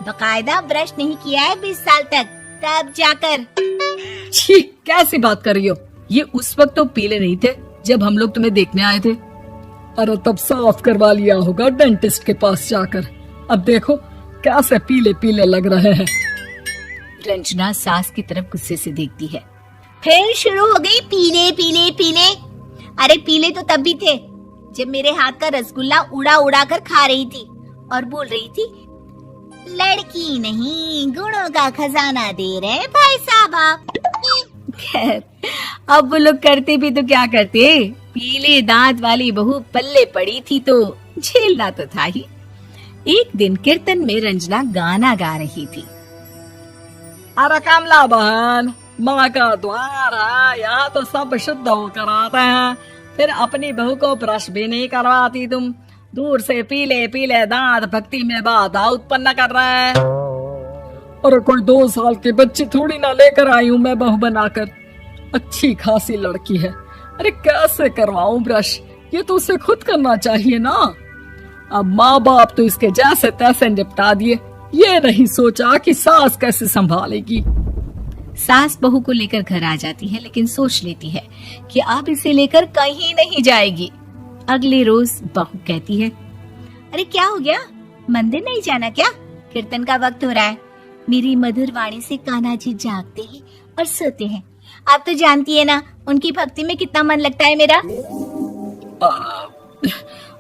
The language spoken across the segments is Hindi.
बकायदा ब्रश नहीं किया है 20 साल तक, तब जाकर। छी, कैसी बात कर रही हो? ये उस वक्त तो पीले नहीं थे जब हम लोग तुम्हें देखने आए थे। अरे तब साफ करवा लिया होगा डेंटिस्ट के पास जाकर। अब देखो कैसे पीले पीले लग रहे हैं। रंजना सास की तरफ गुस्से से देखती है। फिर शुरू हो गई पीले पीले पीले। अरे पीले तो तब भी थे जब मेरे हाथ का रसगुल्ला उड़ा उड़ा कर खा रही थी और बोल रही थी, लड़की नहीं गुणों का खजाना दे रहे भाई साहब आप। खैर अब वो लोग करते भी तो क्या करते, पीले दांत वाली बहू पल्ले पड़ी थी तो झेलना तो था ही। एक दिन कीर्तन में रंजना गाना गा रही थी। अरे कमला बहन, माँ का द्वार है, यहाँ तो सब शुद्ध होकर आते हैं, फिर अपनी बहू को ब्रश भी नहीं करवाती तुम। दूर से पीले पीले दांत भक्ति में बाधा उत्पन्न कर रहे हैं। अरे कोई 2 साल के बच्चे थोड़ी ना लेकर आई हूँ मैं बहू बनाकर। अच्छी खासी लड़की है, अरे कैसे करवाऊं ब्रश? ये तो उसे खुद करना चाहिए ना। अब माँ बाप तो इसके जैसे तैसे निपटा दिए, ये नहीं सोचा कि सास कैसे संभालेगी। सास बहू को लेकर घर आ जाती है, लेकिन सोच लेती है कि अब इसे लेकर कहीं नहीं जाएगी। अगले रोज बहू कहती है, अरे क्या हो गया, मंदिर नहीं जाना क्या? कीर्तन का वक्त हो रहा है। मेरी मधुर वाणी से कान्हा जी जागते हैं और सोते हैं। आप तो जानती है ना उनकी भक्ति में कितना मन लगता है मेरा।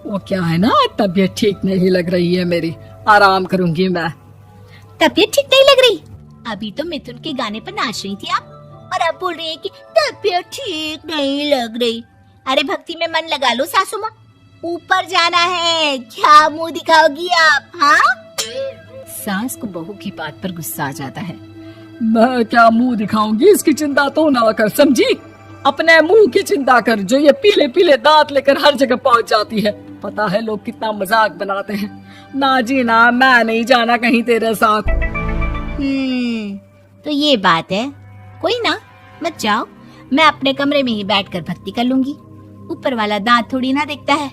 वो क्या है ना, तबीयत ठीक नहीं लग रही है मेरी, आराम करूंगी मैं। तबीयत ठीक नहीं लग रही? अभी तो मिथुन के गाने पर नाच रही थी आप, और अब बोल रही है कि तबीयत ठीक नहीं लग रही। अरे भक्ति में मन लगा लो सासू माँ, ऊपर जाना है, क्या मुंह दिखाओगी आप? हाँ? सास को बहू की बात पर गुस्सा आ जाता है। मैं क्या मुंह दिखाऊंगी, इसकी चिंता तो ना कर, समझी? अपने मुंह की चिंता कर, जो ये पीले पीले दांत लेकर हर जगह पहुंच जाती है। पता है लोग कितना मजाक बनाते हैं। ना जी ना, मैं नहीं जाना कहीं तेरे साथ। तो ये बात है, कोई ना, मत जाओ, मैं अपने कमरे में ही बैठकर भक्ति कर लूंगी। ऊपर वाला दांत थोड़ी ना देखता है,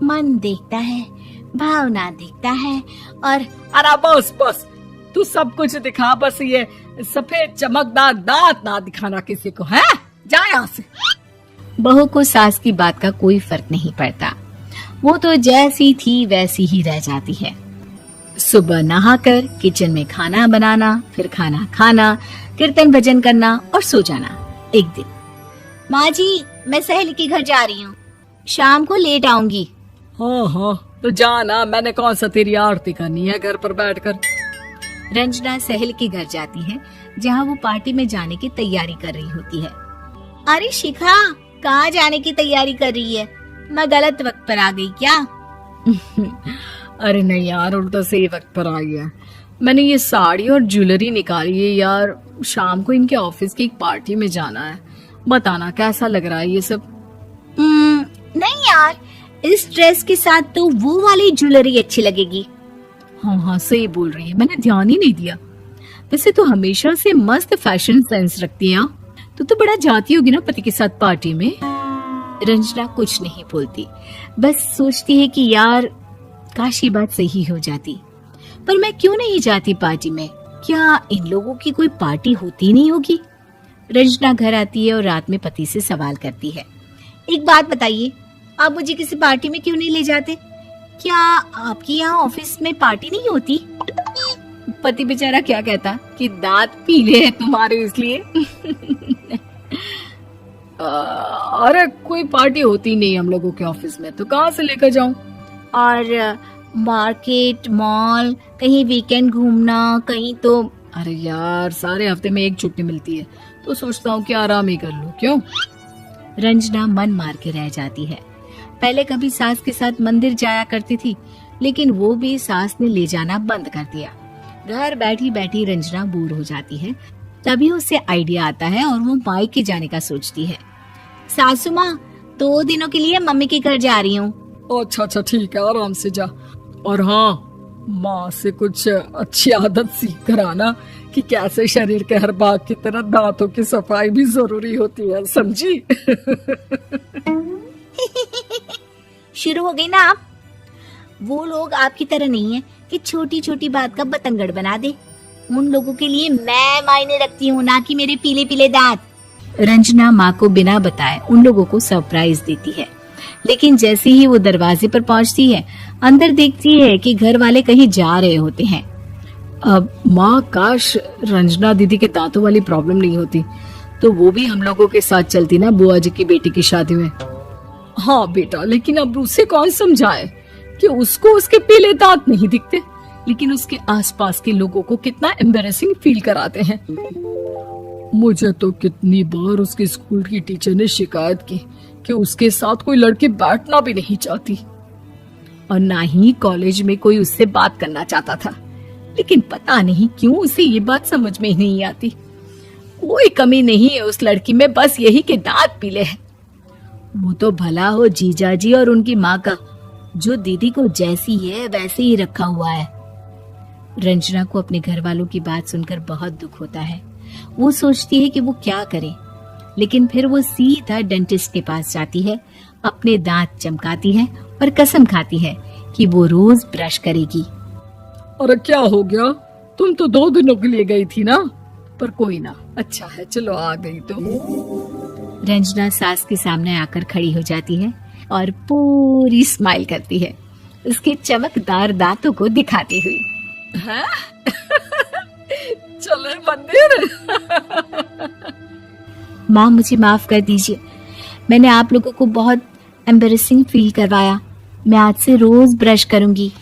मन देखता है, भावना देखता है। और अरे बस बस, तू सब कुछ दिखा, बस ये सफेद चमकदार दांत ना दिखाना किसी को, है? जा यहाँ से। बहू को सास की बात का कोई फर्क नहीं पड़ता, वो तो जैसी थी वैसी ही रह जाती है। सुबह नहाकर किचन में खाना बनाना, फिर खाना खाना, कीर्तन भजन करना और सो जाना। एक दिन, माँ जी मैं सहेली के घर जा रही हूँ, शाम को लेट आऊंगी। हाँ हाँ तो जाना, मैंने कौन सा तेरी आरती करनी है घर पर बैठकर। रंजना सहेली के घर जाती है, जहाँ वो पार्टी में जाने की तैयारी कर रही होती है। अरे शिखा, कहाँ जाने की तैयारी कर रही है? मैं गलत वक्त पर आ गई क्या? अरे नहीं यार, उल्टा सही वक्त पर आई है। मैंने ये साड़ी और ज्वेलरी निकाली है यार, शाम को इनके ऑफिस की एक पार्टी में जाना है। बताना कैसा लग रहा है ये सब? नहीं यार, इस ड्रेस के साथ तो वो वाली ज्वेलरी अच्छी लगेगी। हाँ हाँ सही बोल रही है, मैंने ध्यान ही नहीं दिया। वैसे तो हमेशा से मस्त फैशन सेंस रखती है। तो बड़ा जाती होगी ना पति के साथ पार्टी में। रंजना कुछ नहीं बोलती, बस सोचती है कि यार काश ये बात सही हो जाती, पर मैं क्यों नहीं जाती पार्टी में? क्या इन लोगों की कोई पार्टी होती नहीं होगी? रंजना घर आती है और रात में पति से सवाल करती है, एक बात बताइए, आप मुझे किसी पार्टी में क्यों नहीं ले जाते? क्या आपके यहाँ ऑफिस में पार्टी नहीं होती? पति बेचारा क्या कहता कि दांत पीले हैं तुम्हारे इसलिए। अरे कोई पार्टी होती नहीं हम लोगों के ऑफिस में, तो कहाँ से लेकर जाऊं? और मार्केट, मॉल, कहीं वीकेंड घूमना, कहीं तो। अरे यार सारे हफ्ते में एक छुट्टी मिलती है, तो सोचता हूँ कि आराम ही कर लूं। क्यों? रंजना मन मार के रह जाती है। पहले कभी सास के साथ मंदिर जाया करती थी, लेकिन वो भी सास ने ले जाना बंद कर दिया। घर बैठी बैठी रंजना बोर हो जाती है। तभी उसे आइडिया आता है और वो मायके जाने का सोचती है। सासू माँ, 2 दिनों के लिए मम्मी के घर जा रही हूँ। अच्छा ठीक है, आराम से जा। और हाँ, माँ से कुछ अच्छी आदत सीख कर आना कि कैसे शरीर के हर भाग की तरह दांतों की सफाई भी जरूरी होती है, समझी? शुरू हो गई ना आप? वो लोग आपकी तरह नहीं है कि छोटी छोटी बात का बतंगड़ बना दे। उन लोगों के लिए मैं मायने रखती हूँ, ना कि मेरे पीले पीले दांत। रंजना माँ को बिना बताए उन लोगों को सरप्राइज देती है, लेकिन जैसे ही वो दरवाजे पर पहुंचती है, अंदर देखती है कि घर वाले कहीं जा रहे होते हैं। अब माँ, काश रंजना दीदी के दांतों वाली प्रॉब्लम नहीं होती तो वो भी हम लोगों के साथ चलती ना बुआ जी की बेटी की शादी में। हाँ बेटा, लेकिन अब उसे कौन समझाए कि उसको उसके पीले दांत नहीं दिखते, लेकिन उसके आसपास के लोगों को कितना एम्बैरेसिंग फील कराते हैं। मुझे तो कितनी बार उसके स्कूल की टीचर ने शिकायत की कि उसके साथ कोई लड़की बैठना भी नहीं चाहती और ना ही कॉलेज में कोई उससे बात करना चाहता था, लेकिन पता नहीं क्यों उसे ये बात समझ में ही नहीं आती। कोई कमी नहीं है उस लड़की में, बस यही कि दांत पीले हैं। वो तो भला हो जीजा जी और उनकी माँ का, जो दीदी को जैसी है वैसे ही रखा हुआ है। रंजना को अपने घर वालों की बात सुनकर बहुत दुख होता है। वो सोचती है कि वो क्या करे, लेकिन फिर वो सीधा डेंटिस्ट के पास जाती है, अपने दांत चमकाती है और कसम खाती है कि वो रोज ब्रश करेगी। अरे क्या हो गया, तुम तो 2 दिनों के लिए गई थी ना, पर कोई ना, अच्छा है चलो आ गई तो। रंजना सास के सामने आकर खड़ी हो जाती है और पूरी स्माइल करती है, उसके चमकदार दांतों को दिखाती हुई। चले मंदिर। माँ, मुझे माफ कर दीजिए, मैंने आप लोगों को बहुत एम्बैरेसिंग फील करवाया। मैं आज से रोज ब्रश करूंगी।